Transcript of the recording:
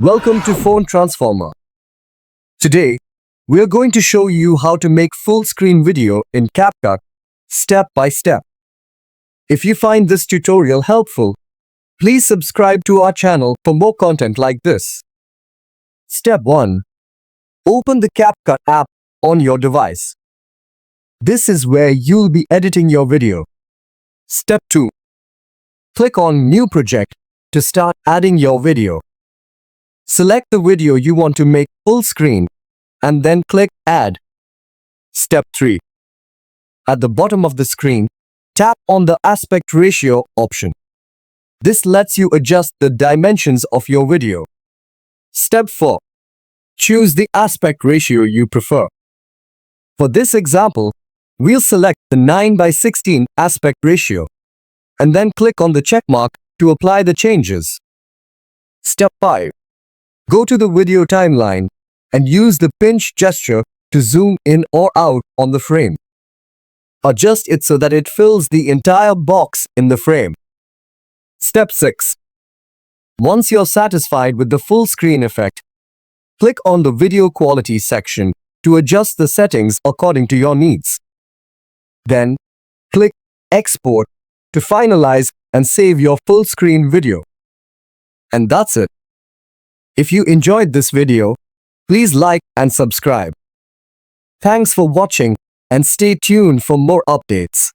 Welcome to Phone Transformer. Today, we are going to show you how to make full screen video in CapCut step by step. If you find this tutorial helpful, please subscribe to our channel for more content like this. Step 1. Open the CapCut app on your device. This is where you'll be editing your video. Step 2. Click on New Project to start adding your video. Select the video you want to make full screen and then click Add. Step 3. At the bottom of the screen, tap on the aspect ratio option. This lets you adjust the dimensions of your video. Step 4. Choose the aspect ratio you prefer. For this example, we'll select the 9:16 aspect ratio and then click on the check mark to apply the changes. Step 5. Go to the video timeline and use the pinch gesture to zoom in or out on the frame. Adjust it so that it fills the entire box in the frame. Step 6. Once you're satisfied with the full screen effect, click on the video quality section to adjust the settings according to your needs. Then, click Export to finalize and save your full screen video. And that's it. If you enjoyed this video, please like and subscribe. Thanks for watching and stay tuned for more updates.